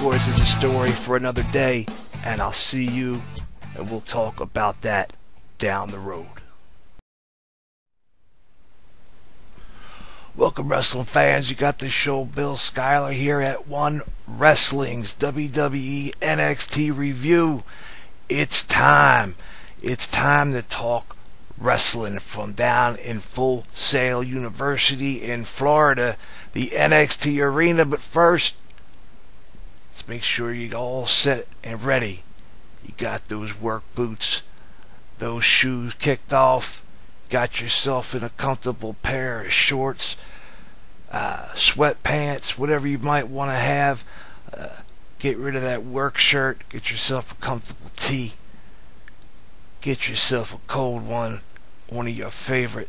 course, is a story for another day, and I'll see you, and we'll talk about that down the road. Welcome, wrestling fans. You got the show Bill Schuyler here at One Wrestling's WWE NXT review. It's time. It's time to talk wrestling from down in Full Sail University in Florida, the NXT arena. But first, let's make sure you're all set and ready. You got those work boots, those shoes kicked off, got yourself in a comfortable pair of shorts, sweatpants, whatever you might want to have. Get rid of that work shirt, get yourself a comfortable tee, get yourself a cold one of your favorite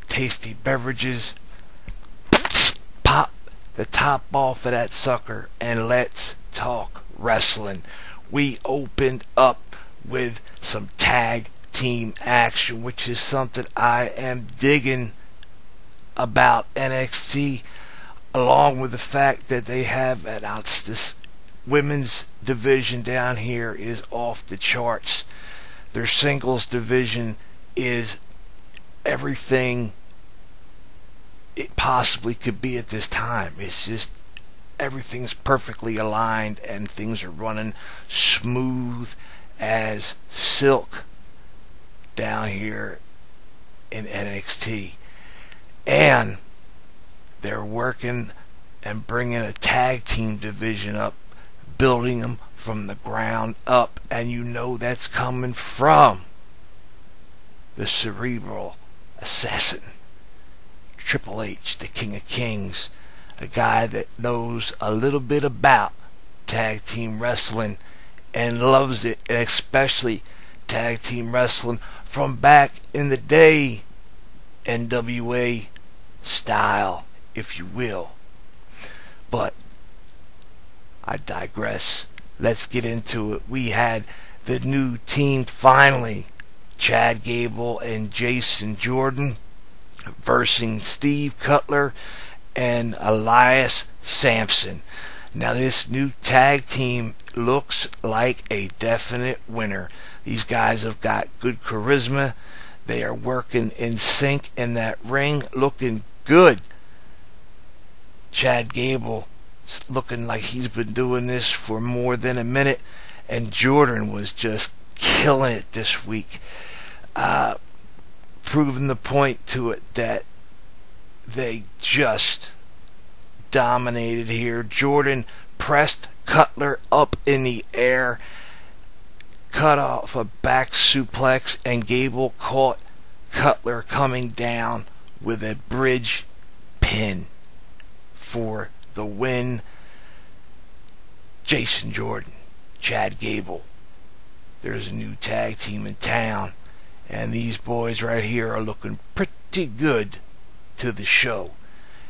tasty beverages. Pop the top off of that sucker and let's talk wrestling. We opened up with some tag team action, which is something I am digging about NXT, along with the fact that they have this women's division down here is off the charts. Their singles division is everything it possibly could be at this time. It's just everything's perfectly aligned and things are running smooth as silk down here in NXT. And they're working and bringing a tag team division up, building them from the ground up, and you know that's coming from the cerebral assassin, Triple H, the King of Kings, a guy that knows a little bit about tag team wrestling and loves it, and especially tag team wrestling from back in the day, NWA style, if you will. But I digress. Let's get into it. We had the new team finally, Chad Gable and Jason Jordan versus Steve Cutler and Elias Sampson. Now this new tag team looks like a definite winner. These guys have got good charisma. They are working in sync in that ring, looking good. Chad Gable looking like he's been doing this for more than a minute, and Jordan was just killing it this week, proving the point to it that they just dominated here. Jordan pressed Cutler up in the air, cut off a back suplex, and Gable caught Cutler coming down with a bridge pin for the win. Jason Jordan, Chad Gable. There's a new tag team in town, and these boys right here are looking pretty good to the show.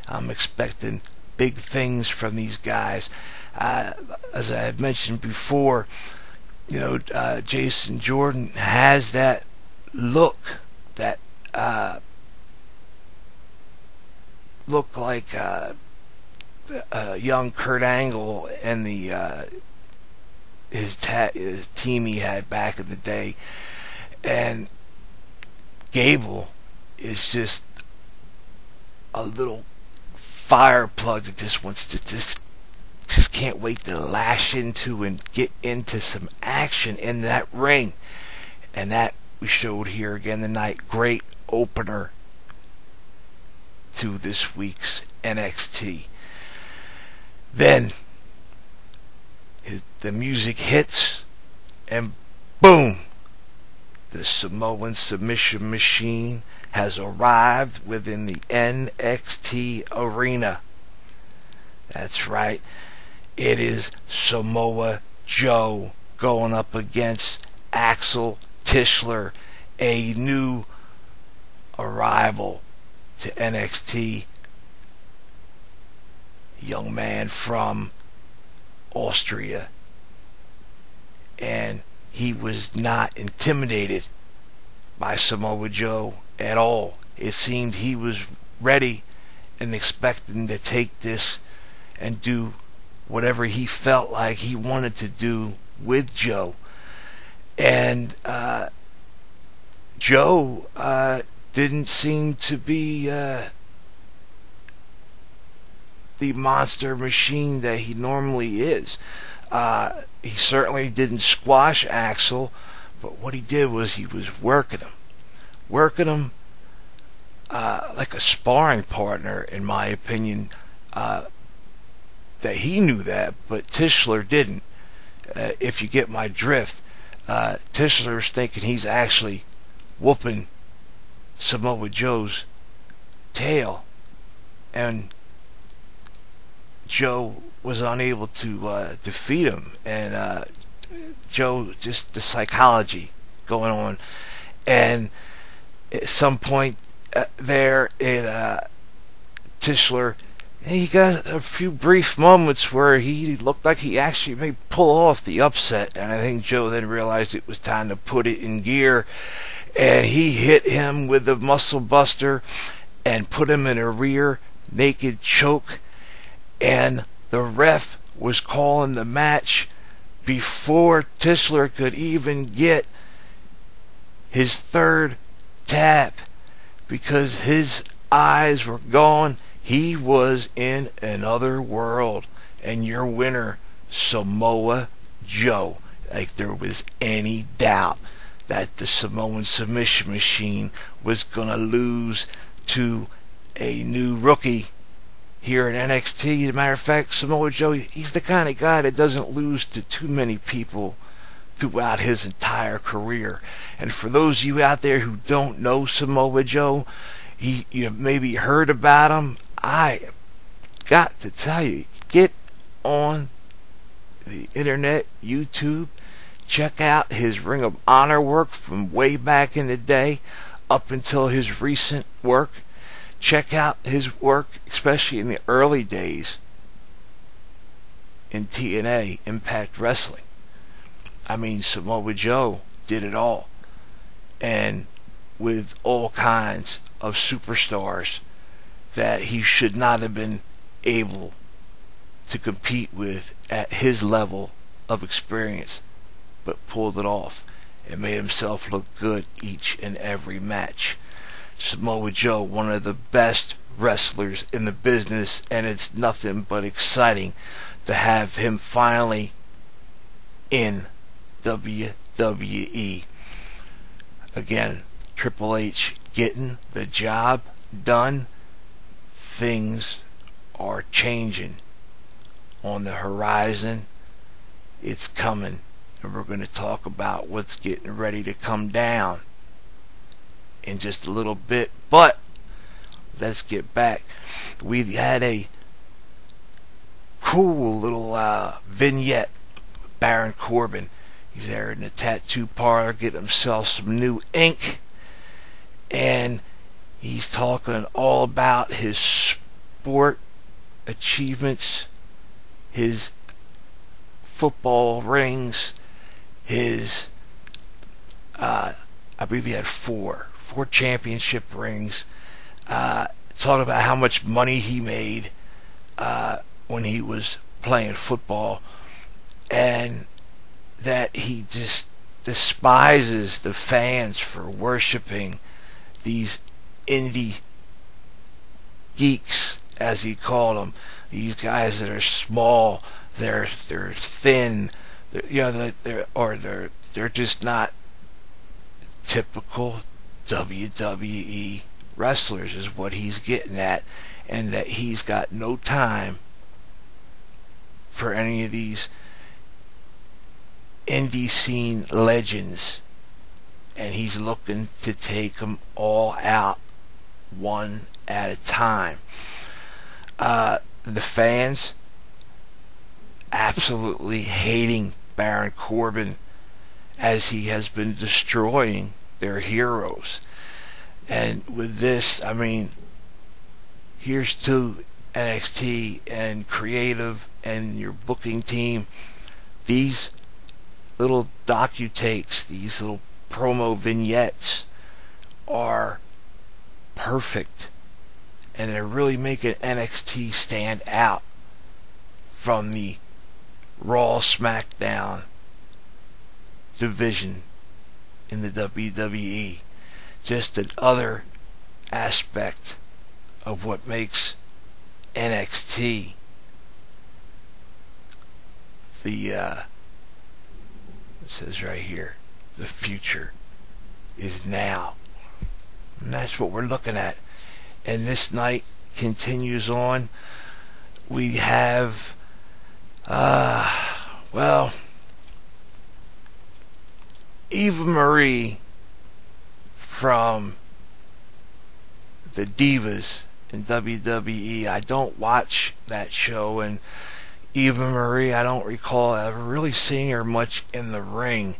I'm expecting big things from these guys. As I had mentioned before, you know, Jason Jordan has that look, that look like young Kurt Angle and the his team he had back in the day. And Gable is just a little fire plug that just wants to just can't wait to lash into and get into some action in that ring. And that we showed here again tonight. Great opener to this week's NXT. Then the music hits, and boom, the Samoan submission machine has arrived within the NXT arena. That's right, it is Samoa Joe going up against Axel Tischler, a new arrival to NXT, young man from Austria, and he was not intimidated by Samoa Joe at all. It seemed he was ready and expecting to take this and do whatever he felt like he wanted to do with Joe. And Joe didn't seem to be the monster machine that he normally is. He certainly didn't squash Axel, but what he did was he was working him like a sparring partner, in my opinion. That he knew that, but Tischler didn't. If you get my drift, Tischler's thinking he's actually whooping Samoa Joe's tail, and Joe was unable to defeat him. And Joe, just the psychology going on, and at some point there in Tischler, he got a few brief moments where he looked like he actually may pull off the upset, and I think Joe then realized it was time to put it in gear, and he hit him with the muscle buster and put him in a rear naked choke, and the ref was calling the match before Tischler could even get his third tap, because his eyes were gone. He was in another world. And your winner, Samoa Joe. Like there was any doubt that the Samoan submission machine was going to lose to a new rookie here in NXT. As a matter of fact, Samoa Joe, he's the kind of guy that doesn't lose to too many people throughout his entire career. And for those of you out there who don't know Samoa Joe, you maybe heard about him, I got to tell you, get on the internet, YouTube, check out his Ring of Honor work from way back in the day up until his recent work. Check out his work, especially in the early days in TNA, Impact Wrestling. I mean, Samoa Joe did it all, and with all kinds of superstars that he should not have been able to compete with at his level of experience, but pulled it off and made himself look good each and every match. Samoa Joe, one of the best wrestlers in the business, and it's nothing but exciting to have him finally in WWE. Again, Triple H getting the job done. Things are changing on the horizon. It's coming, and we're going to talk about what's getting ready to come down in just a little bit. But let's get back. We had a cool little vignette with Baron Corbin. He's there in the tattoo parlor getting himself some new ink, and he's talking all about his sport achievements, his football rings, his I believe he had four championship rings. Talking about how much money he made when he was playing football, and that he just despises the fans for worshiping these indie geeks, as he called them. These guys that are small, they're thin, they're just not typical WWE wrestlers, is what he's getting at, and that he's got no time for any of these indie scene legends, and he's looking to take them all out one at a time. The fans absolutely hating Baron Corbin, as he has been destroying their heroes. And with this, I mean, here's to NXT and creative and your booking team. These little docu-takes, these little promo vignettes are perfect, and they're really making NXT stand out from the Raw SmackDown division in the WWE. Just another aspect of what makes NXT it says right here, the future is now. And that's what we're looking at. And this night continues on. We have Eva Marie from the Divas in WWE. I don't watch that show, and Eva Marie, I don't recall ever really seeing her much in the ring.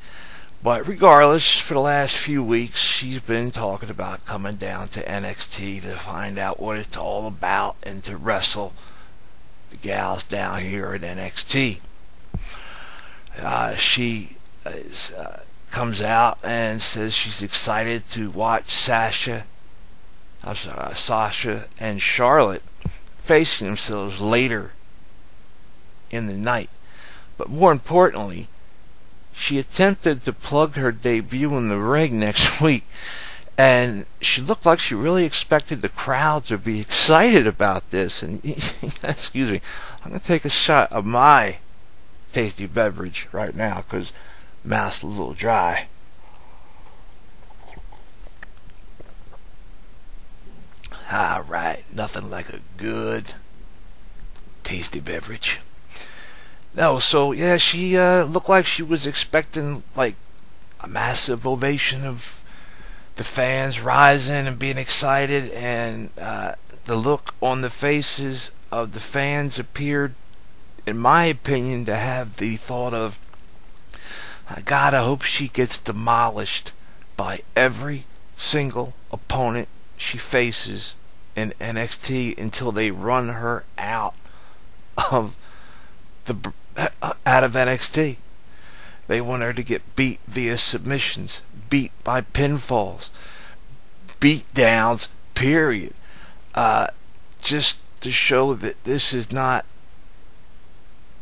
But regardless, for the last few weeks, she's been talking about coming down to NXT to find out what it's all about and to wrestle the gals down here at NXT. She comes out and says she's excited to watch Sasha and Charlotte facing themselves later in the night. But more importantly, she attempted to plug her debut in the ring next week, and she looked like she really expected the crowd to be excited about this. And excuse me, I'm going to take a shot of my tasty beverage right now because mouth's a little dry. Alright, nothing like a good tasty beverage. No, so yeah, she looked like she was expecting like a massive ovation of the fans rising and being excited, and the look on the faces of the fans appeared, in my opinion, to have the thought of, God, I hope she gets demolished by every single opponent she faces in NXT until they run her out of NXT. They want her to get beat via submissions, beat by pinfalls, beat downs, period. Just to show that this is not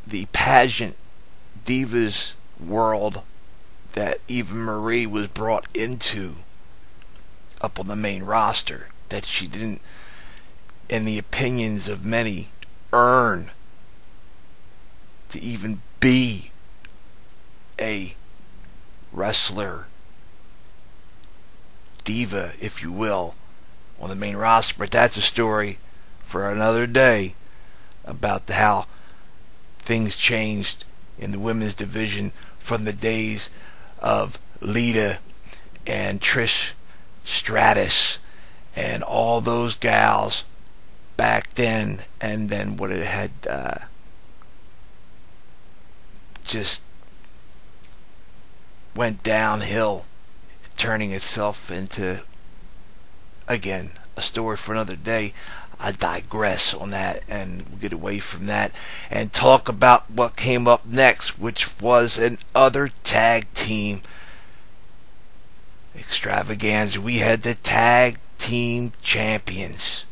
the pageant divas world that Eva Marie was brought into up on the main roster, that she didn't, in the opinions of many, earn to even be a wrestler, diva, if you will, on the main roster. But that's a story for another day about how things changed in the women's division from the days of Lita and Trish Stratus and all those gals back then, and then what it had just went downhill, turning itself into, again, a story for another day. I digress on that, and we'll get away from that and talk about what came up next, which was another tag team extravaganza. We had the tag team champions,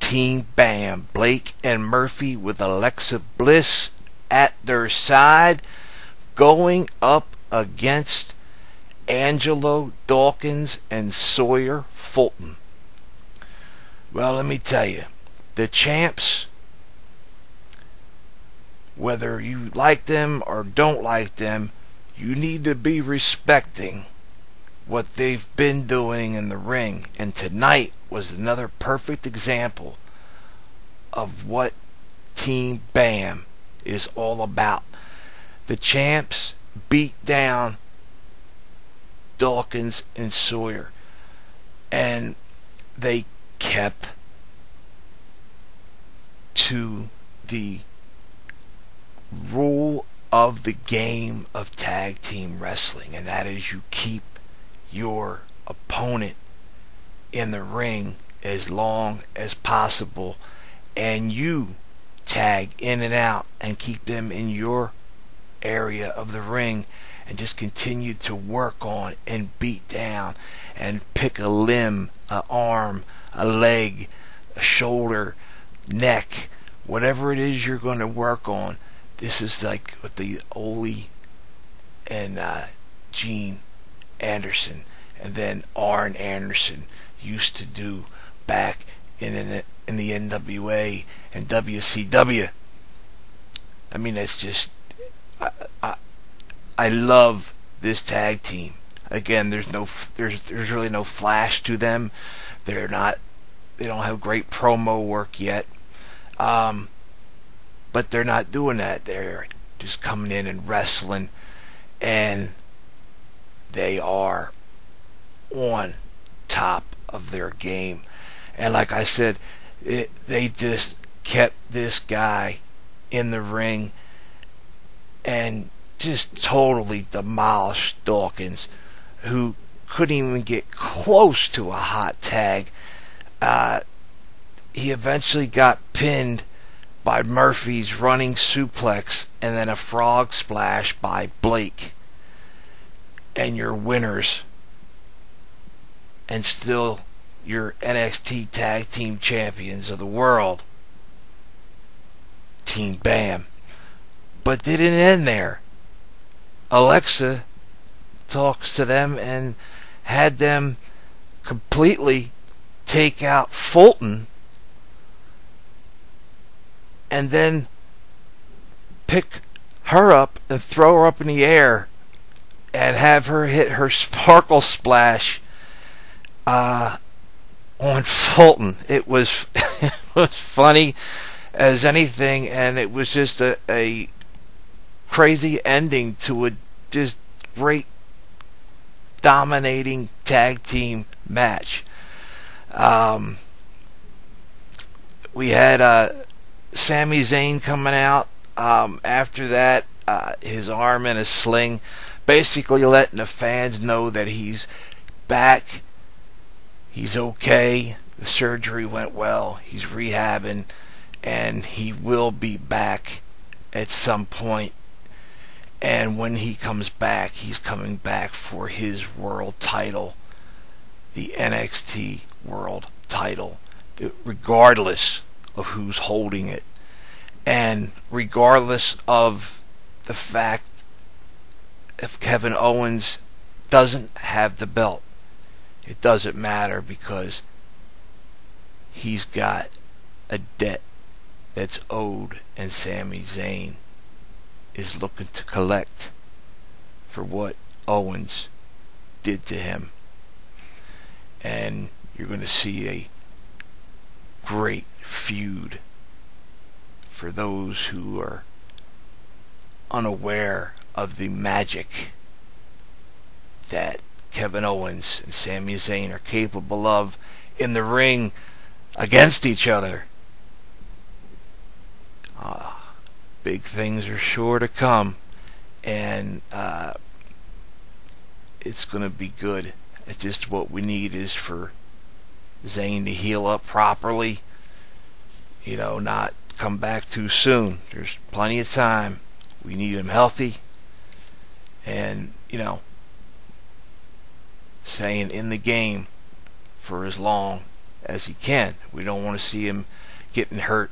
Team Bam, Blake and Murphy, with Alexa Bliss at their side, going up against Angelo Dawkins and Sawyer Fulton. Well, let me tell you, the champs, whether you like them or don't like them, you need to be respecting what they've been doing in the ring. And tonight was another perfect example of what Team Bam is all about. The champs beat down Dawkins and Sawyer, and they kept to the rule of the game of tag team wrestling, and that is you keep your opponent in the ring as long as possible, and you tag in and out and keep them in your area of the ring, and just continue to work on and beat down and pick a limb, an arm, a leg, a shoulder, neck, whatever it is you're going to work on. this is like what the Ole and Gene Anderson and then Arn Anderson used to do back in the NWA and WCW. I mean, that's just I love this tag team. Again, there's really no flash to them. They don't have great promo work yet. But they're not doing that. They're just coming in and wrestling, and they are on top of their game. And like I said, they just kept this guy in the ring and just totally demolished Dawkins, who couldn't even get close to a hot tag. He eventually got pinned by Murphy's running suplex and then a frog splash by Blake. And your winners, and still your NXT Tag Team Champions of the world, Team Bam. But they didn't end there. Alexa talks to them and had them completely take out Fulton and then pick her up and throw her up in the air and have her hit her sparkle splash on Fulton. It was it was funny as anything, and it was just a crazy ending to a just great dominating tag team match. We had Sami Zayn coming out after that, his arm in a sling, basically letting the fans know that he's back, he's okay, the surgery went well, he's rehabbing, and he will be back at some point. And when he comes back, he's coming back for his world title, the NXT world title, regardless of who's holding it, and regardless of the fact if Kevin Owens doesn't have the belt. It doesn't matter, because he's got a debt that's owed, and Sami Zayn is looking to collect for what Owens did to him. And you're going to see a great feud. For those who are unaware of the magic that Kevin Owens and Sami Zayn are capable of in the ring against each other, big things are sure to come, and it's going to be good. It's just what we need is for Zayn to heal up properly, not come back too soon. There's plenty of time. We need him healthy and, staying in the game for as long as he can. We don't want to see him getting hurt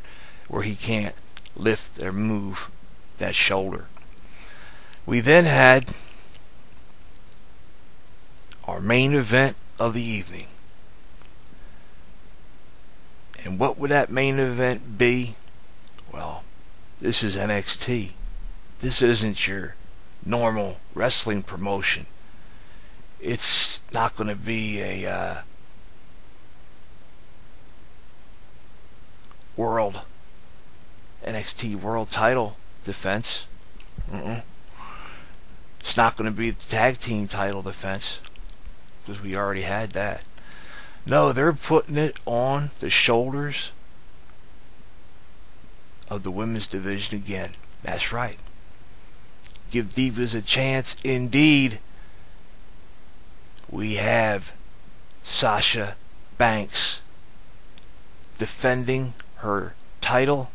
where he can't lift or move that shoulder. We then had our main event of the evening. And what would that main event be? Well, this is NXT. This isn't your normal wrestling promotion. It's not going to be a NXT world title defense. It's not going to be the tag team title defense, because we already had that. No, they're putting it on the shoulders of the women's division again. That's right. Give divas a chance indeed. We have Sasha Banks defending her title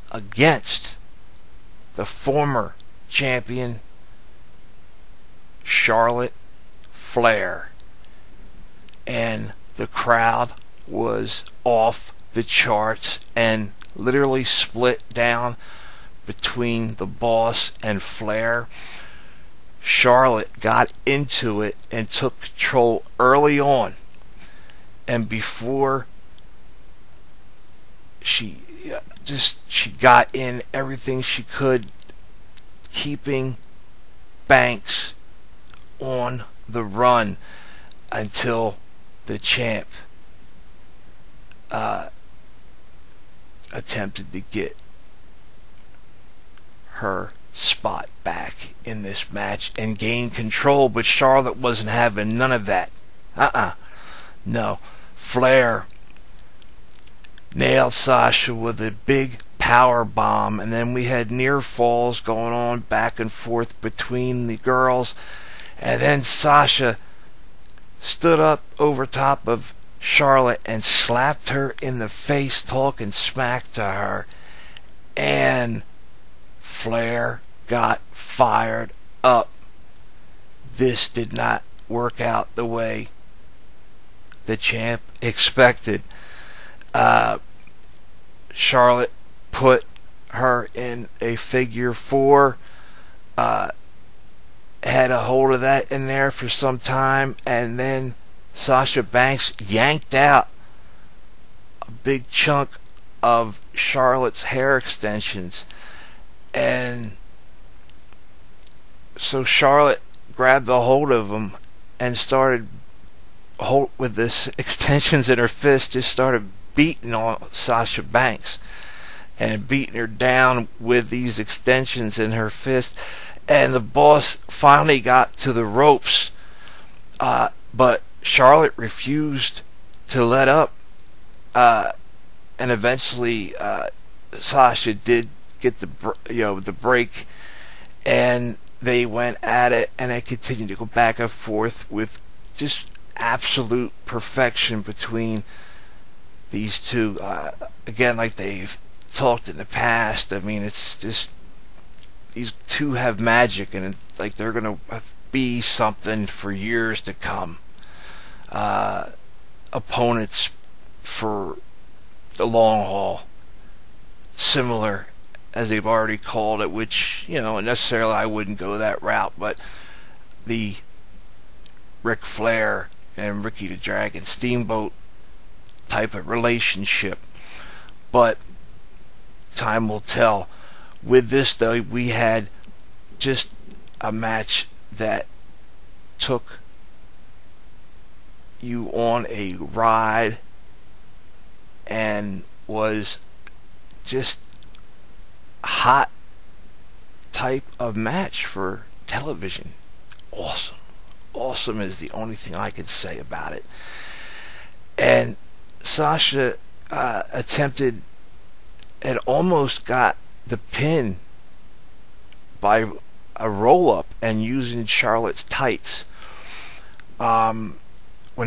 against the former champion Charlotte Flair. And the crowd was off the charts and literally split down between the Boss and Flair. Charlotte got into it and took control early on, and before she got in everything she could, keeping Banks on the run until the champ attempted to get her spot back in this match and gain control, but Charlotte wasn't having none of that. No. Flair nailed Sasha with a big power bomb, and then we had near falls going on back and forth between the girls, and then Sasha stood up over top of Charlotte and slapped her in the face, talking smack to her, and Flair got fired up. This did not work out the way the champ expected. Charlotte put her in a figure four, had a hold of that in there for some time, and then Sasha Banks yanked out a big chunk of Charlotte's hair extensions, and so Charlotte grabbed a hold of them and started with this extensions in her fist, just started beating on Sasha Banks and beating her down with these extensions in her fist. And the Boss finally got to the ropes, but Charlotte refused to let up, and eventually Sasha did get the break, and they went at it, and it continued to go back and forth with just absolute perfection between these two. Again, like they've talked in the past, I mean, it's just these two have magic, and it's like they're gonna be something for years to come. Opponents for the long haul, similar as they've already called it, which, necessarily I wouldn't go that route, but the Ric Flair and Ricky the Dragon Steamboat type of relationship. But time will tell. With this, though, we had just a match that took you on a ride and was just a hot type of match for television. Awesome. Awesome is the only thing I can say about it. And Sasha attempted and almost got the pin by a roll-up and using Charlotte's tights. When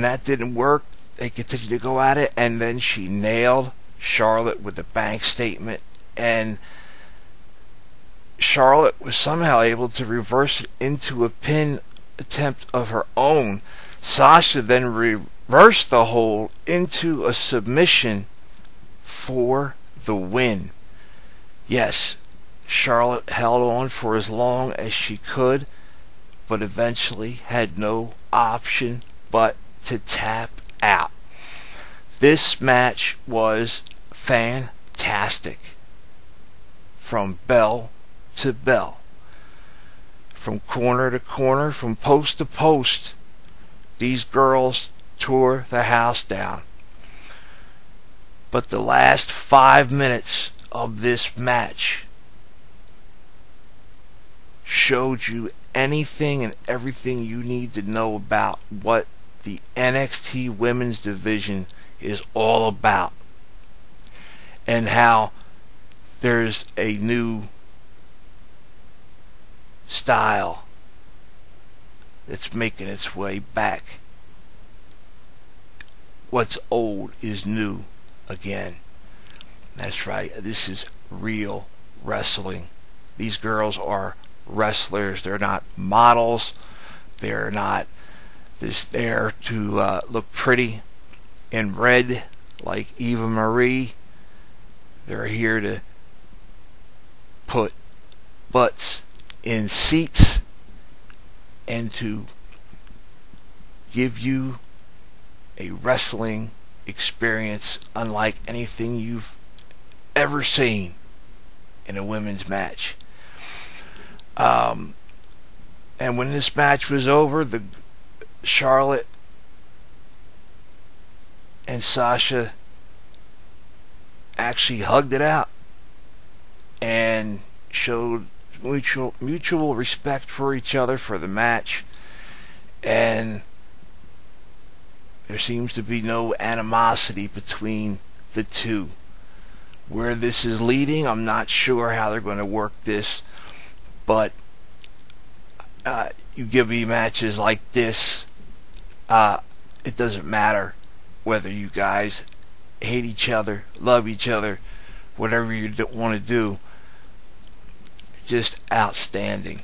that didn't work, they continued to go at it, and then she nailed Charlotte with the bank statement, and Charlotte was somehow able to reverse it into a pin attempt of her own. Sasha then reversed the hold into a submission for the win. Yes, Charlotte held on for as long as she could, but eventually had no option but to tap out. This match was fantastic from bell to bell, from corner to corner, from post to post. These girls tore the house down. But the last 5 minutes of this match showed you anything and everything you need to know about what the NXT women's division is all about, and how there's a new style that's making its way back. What's old is new again. That's right. This is real wrestling. These girls are wrestlers. They're not models. They're not just there to look pretty in red like Eva Marie. They're here to put butts in seats and to give you a wrestling experience unlike anything you've ever seen in a women's match. And when this match was over, the Charlotte and Sasha actually hugged it out and showed mutual respect for each other for the match, and there seems to be no animosity between the two. Where this is leading, I'm not sure how they're going to work this, but you give me matches like this, it doesn't matter whether you guys hate each other, love each other, whatever you want to do. Just outstanding.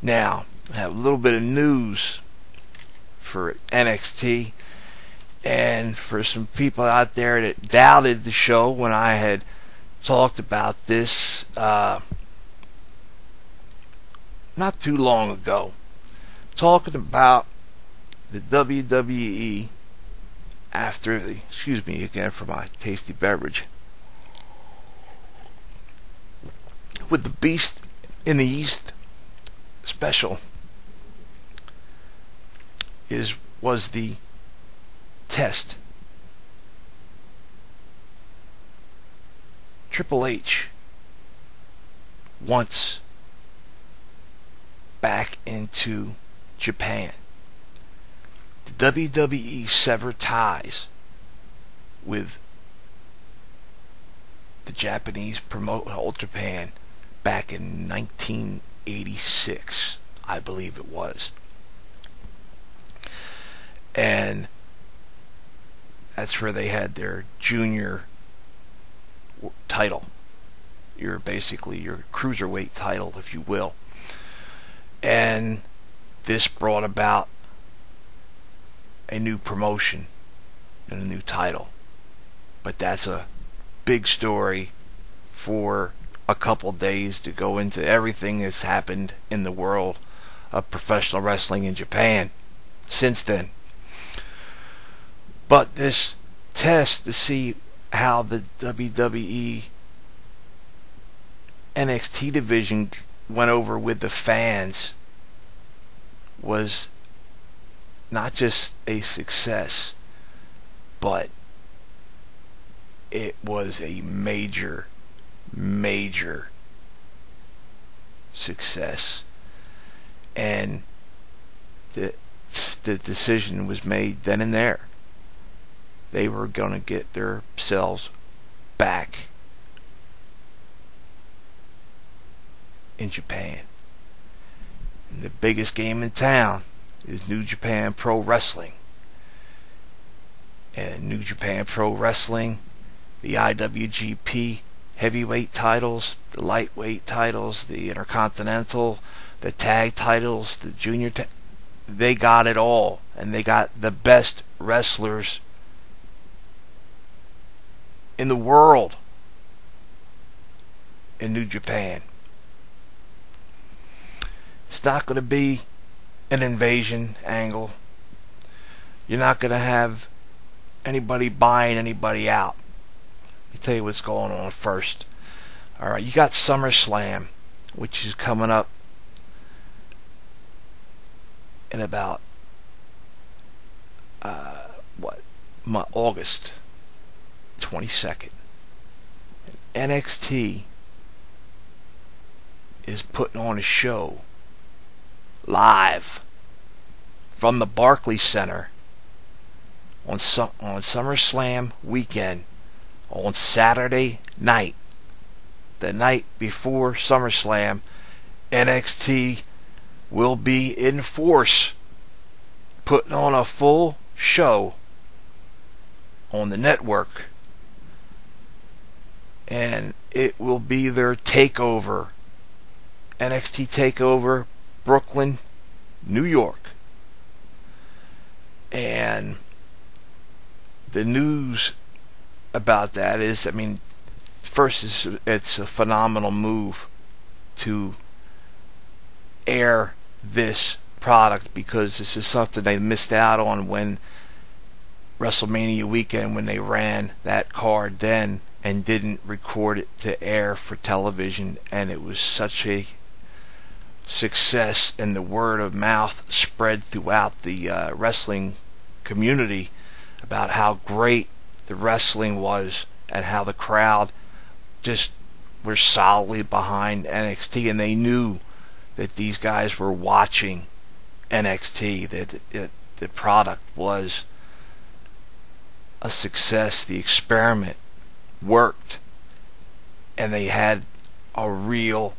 Now, I have a little bit of news for NXT, and for some people out there that doubted the show when I had talked about this not too long ago, talking about the WWE after the, excuse me again for my tasty beverage, with the Beast in the East special was the test. Triple H wants back into Japan. The WWE severed ties with the Japanese promote All Japan back in 1986, I believe it was. And that's where they had their junior title. Basically your cruiserweight title, if you will. And this brought about a new promotion and a new title. But that's a big story for a couple days to go into everything that's happened in the world of professional wrestling in Japan since then. But this test to see how the WWE NXT division went over with the fans was not just a success, but it was a major success. And the decision was made then and there. They were going to get themselves back in Japan. And the biggest game in town is New Japan Pro Wrestling. And New Japan Pro Wrestling, the IWGP heavyweight titles, the lightweight titles, the intercontinental, the tag titles, the junior they got it all. And they got the best wrestlers in the world in New Japan. It's not going to be an invasion angle. You're not going to have anybody buying anybody out. Let me tell you what's going on first. Alright, you got SummerSlam, which is coming up in about August 22nd. NXT is putting on a show live from the Barclays Center on SummerSlam weekend on Saturday night, the night before SummerSlam. NXT will be in force, putting on a full show on the network, and it will be their takeover, NXT takeover Brooklyn, New York. And the news about that is, first, it's a phenomenal move to air this product, because this is something they missed out on when WrestleMania weekend, when they ran that card then and didn't record it to air for television, and it was such a success, and the word of mouth spread throughout the wrestling community about how great the wrestling was and how the crowd just were solidly behind NXT, and they knew that these guys were watching NXT, that the product was a success, the experiment worked, and they had a real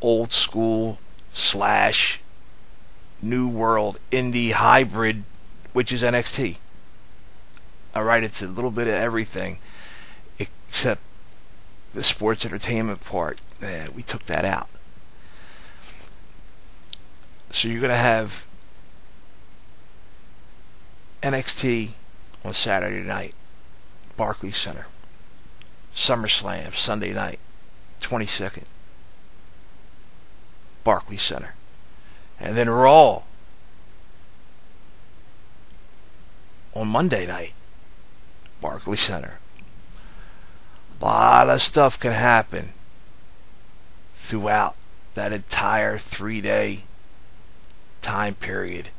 old school / new world indie hybrid, which is NXT. Alright, it's a little bit of everything except the sports entertainment part. We took that out. So you're going to have NXT on Saturday night, Barclays Center. SummerSlam Sunday night, 22nd, Barclays Center. And then Raw on Monday night, Barclays Center. A lot of stuff can happen throughout that entire 3-day time period,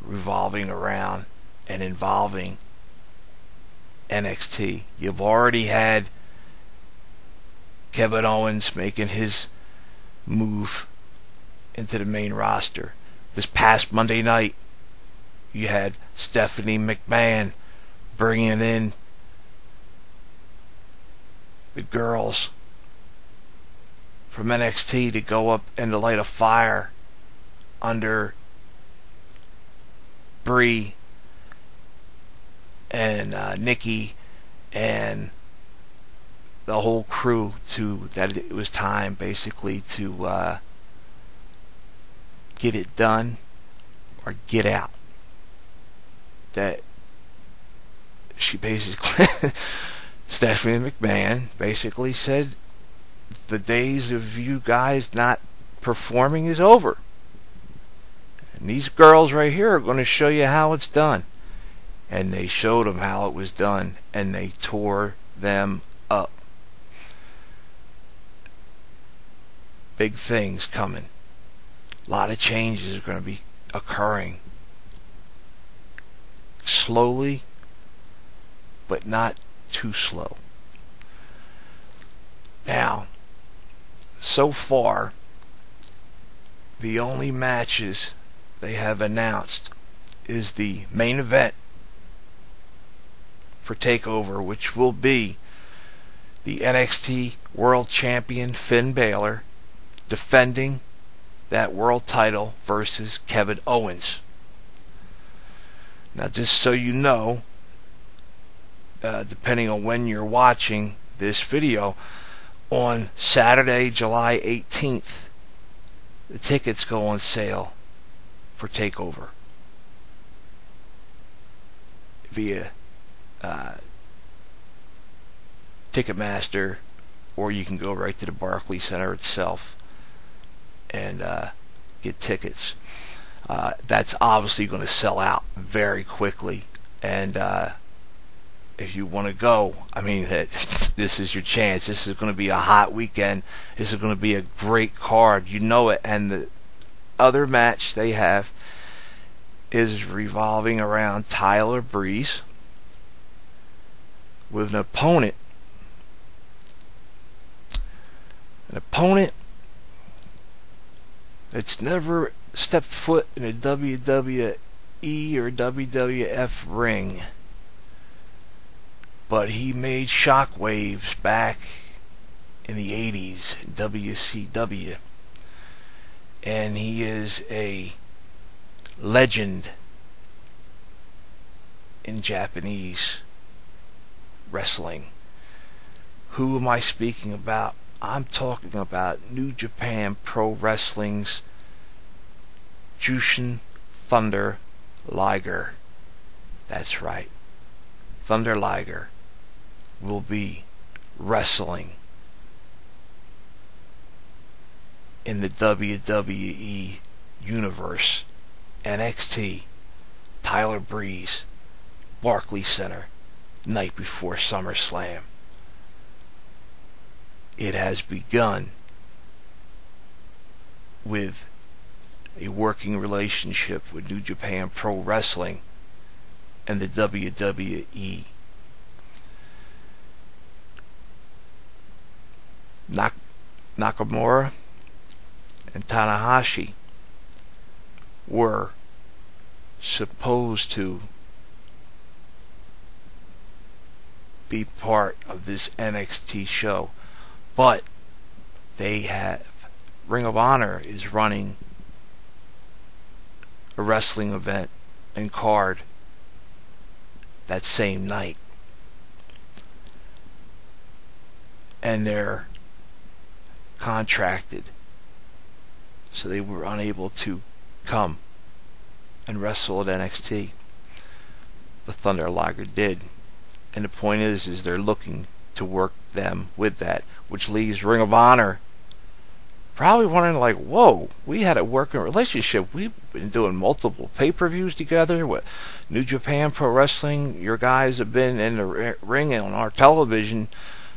revolving around and involving NXT. You've already had Kevin Owens making his move into the main roster. This past Monday night, you had Stephanie McMahon bringing in the girls from NXT to go up and to light a fire under Brie and Nikki and the whole crew, to that it was time basically to get it done or get out. That she basically Stephanie McMahon basically said the days of you guys not performing is over. And these girls right here are going to show you how it's done. And they showed them how it was done, and they tore them up. Big things coming. A lot of changes are going to be occurring. Slowly, but not too slow. Now, so far, the only matches they have announced is the main event for TAKEOVER, which will be the NXT World Champion Finn Balor defending that world title versus Kevin Owens. Now, just so you know, depending on when you're watching this video, on Saturday, July 18th, the tickets go on sale for TAKEOVER via Ticketmaster, or you can go right to the Barclays Center itself and get tickets. That's obviously going to sell out very quickly, and if you want to go, I mean, this is your chance. This is going to be a hot weekend. This is going to be a great card. You know it. And the other match they have is revolving around Tyler Breeze with an opponent. An opponent that's never stepped foot in a WWE or WWF ring. But he made shockwaves back in the 80s in WCW. And he is a legend in Japanese wrestling. Who am I speaking about? I'm talking about New Japan Pro Wrestling's Jushin Thunder Liger. That's right. Thunder Liger. will be wrestling in the WWE Universe. NXT, Tyler Breeze, Barclays Center, night before SummerSlam. It has begun with a working relationship with New Japan Pro Wrestling and the WWE. Nakamura and Tanahashi were supposed to be part of this NXT show, but Ring of Honor is running a wrestling event and card that same night, and they're contracted, so they were unable to come and wrestle at NXT. But Thunder Liger did, and the point is they're looking to work them with that, which leaves Ring of Honor probably wondering, like, whoa, we had a working relationship. We've been doing multiple pay-per-views together with New Japan Pro Wrestling. Your guys have been in the ring on our television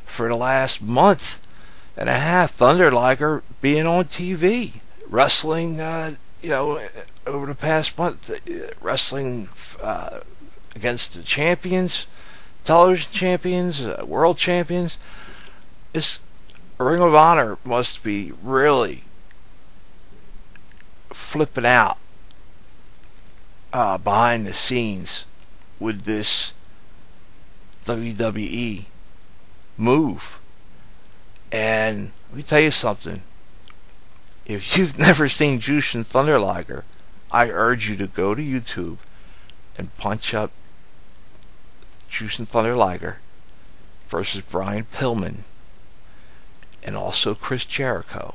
for the last month and a half. Thunder Liger being on TV, wrestling, over the past month, wrestling against the champions, television champions, world champions. This Ring of Honor must be really flipping out behind the scenes with this WWE move. And let me tell you something. If you've never seen Jushin Thunder Liger, I urge you to go to YouTube and punch up Jushin Thunder Liger versus Brian Pillman and also Chris Jericho.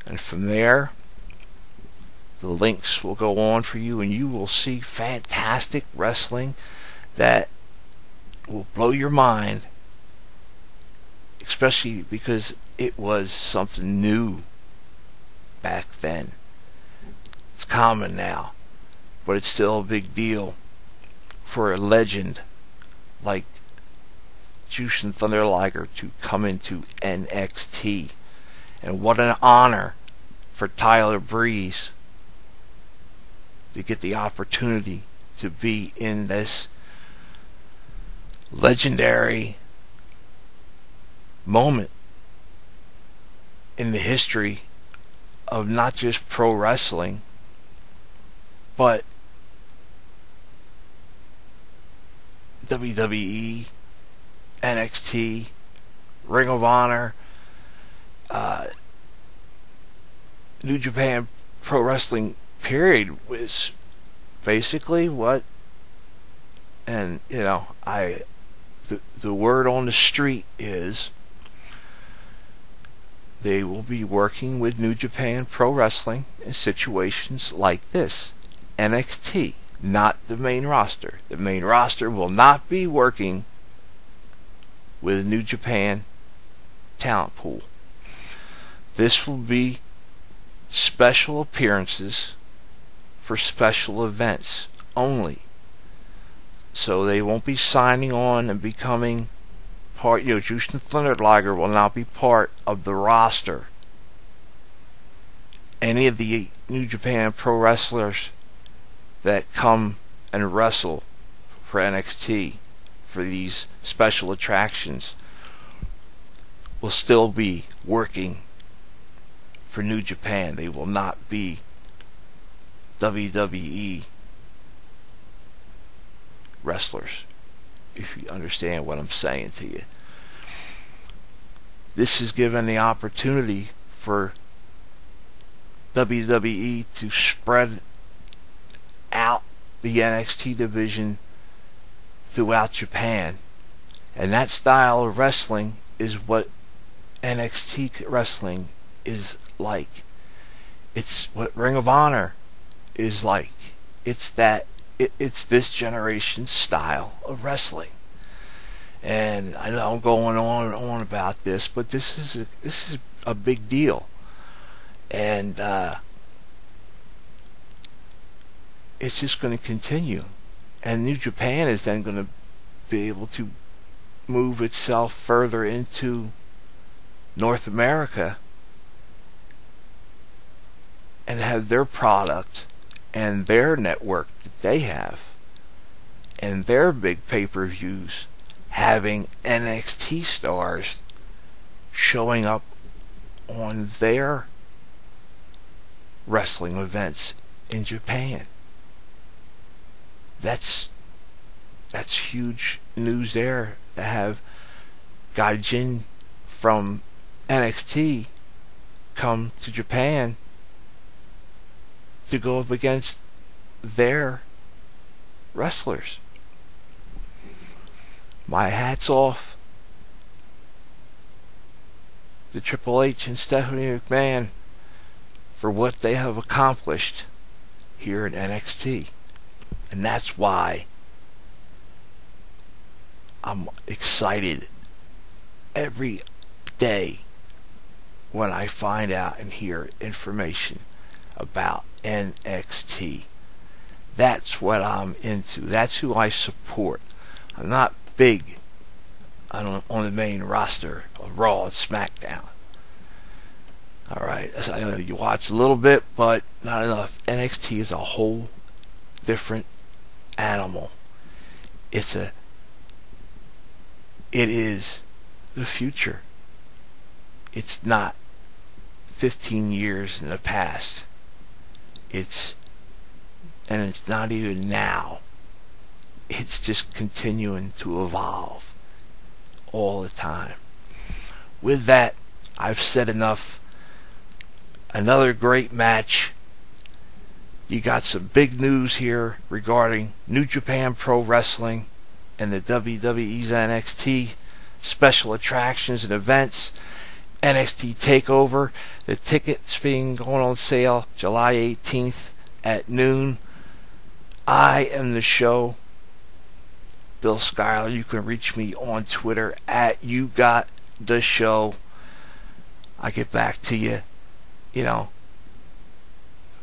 And from there, the links will go on for you, and you will see fantastic wrestling that will blow your mind, especially because it was something new back then. It's common now, but it's still a big deal for a legend like Jushin Thunder Liger to come into NXT. And what an honor for Tyler Breeze to get the opportunity to be in this legendary moment in the history of not just pro wrestling, but WWE, NXT, Ring of Honor, New Japan Pro Wrestling period was basically what, and the word on the street is they will be working with New Japan Pro Wrestling in situations like this. NXT, not the main roster. The main roster will not be working with New Japan talent pool. This will be special appearances for special events only. So they won't be signing on and becoming part, Jushin Thunder Liger will not be part of the roster. Any of the New Japan Pro wrestlers that come and wrestle for NXT for these special attractions will still be working for New Japan. They will not be WWE wrestlers, if you understand what I'm saying to you. This is given the opportunity for WWE to spread out the NXT division throughout Japan. And that style of wrestling is what NXT wrestling is like. It's what Ring of Honor is like. It's this generation's style of wrestling. And I know I'm going on and on about this, but this is a big deal. And it's just going to continue. And New Japan is then going to be able to move itself further into North America and have their product and their network that they have and their big pay-per-views having NXT stars showing up on their wrestling events in Japan. That's huge news there, to have Gaijin from NXT come to Japan to go up against their wrestlers. My hat's off to Triple H and Stephanie McMahon for what they have accomplished here in NXT. And that's why I'm excited every day when I find out and hear information about NXT. That's what I'm into. That's who I support. I'm not big on the main roster of Raw and SmackDown. Alright, I know you watch a little bit, but not enough. NXT is a whole different animal. It is the future. It's not 15 years in the past. It's not even now. It's just continuing to evolve all the time. With that, I've said enough. Another great match. You got some big news here regarding New Japan Pro Wrestling and the WWE's NXT special attractions and events. NXT TAKEOVER. The tickets being going on sale July 18th at noon. I am the show, Bill Schuyler. You can reach me on Twitter at YouGotTheShow. I get back to you. You know,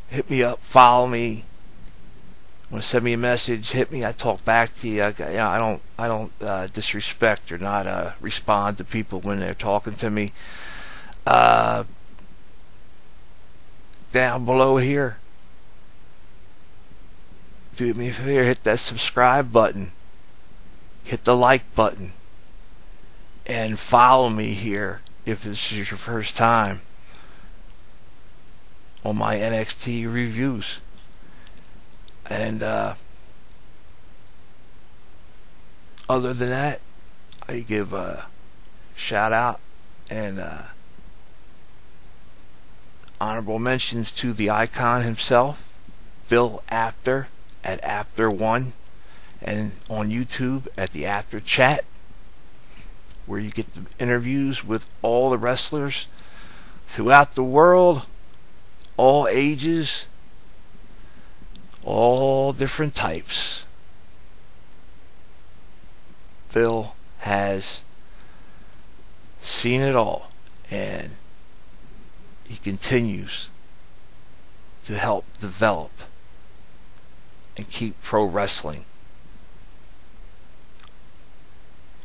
hit me up, follow me. Want to send me a message? Hit me. I talk back to you. I don't disrespect or not respond to people when they're talking to me. Down below here, do me a favor, hit that subscribe button, hit the like button, and follow me here if this is your first time on my NXT reviews. And other than that, I give a shout out and honorable mentions to the icon himself, Phil Apter at Apter1, and on YouTube at the Apter Chat, where you get the interviews with all the wrestlers throughout the world, all ages, all different types. Phil has seen it all, and he continues to help develop and keep pro wrestling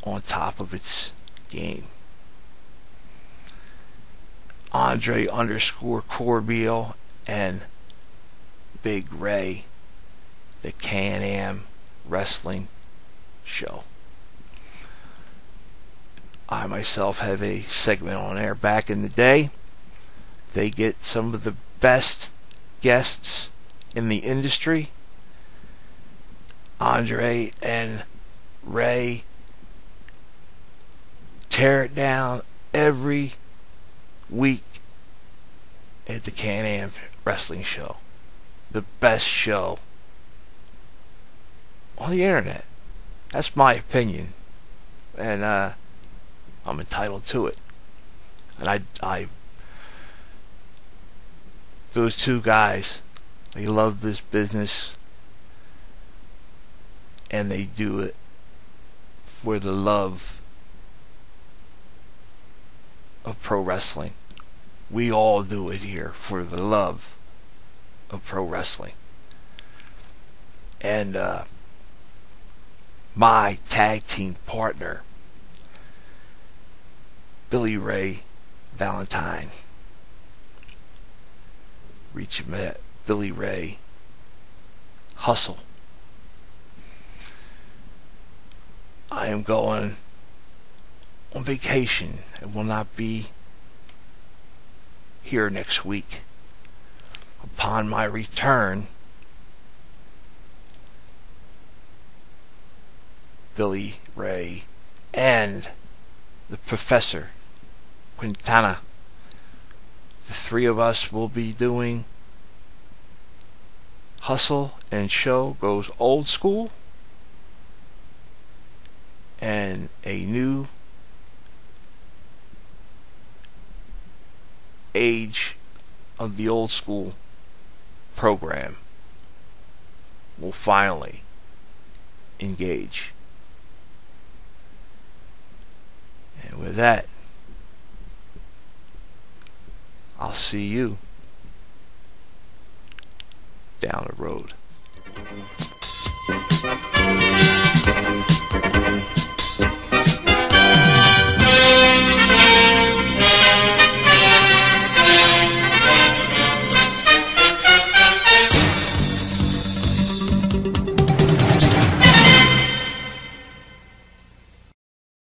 on top of its game. Andre_Corbeil and Big Ray, the Can-Am Wrestling Show. I myself have a segment on air back in the day. They get some of the best guests in the industry. Andre and Ray tear it down every week at the Can-Am Wrestling Show. The best show on the internet. That's my opinion, and I'm entitled to it. And I those two guys, they love this business, and they do it for the love of pro wrestling. We all do it here for the love of pro wrestling. And my tag team partner, Billy Ray Valentine. Reach him at Billy Ray Hustle. I am going on vacation. I will not be here next week. Upon my return, Billy Ray and the Professor Quintana, the three of us will be doing Hustle and Show Goes Old School, and a new Age of the Old School program will finally engage. And with that, I'll see you down the road.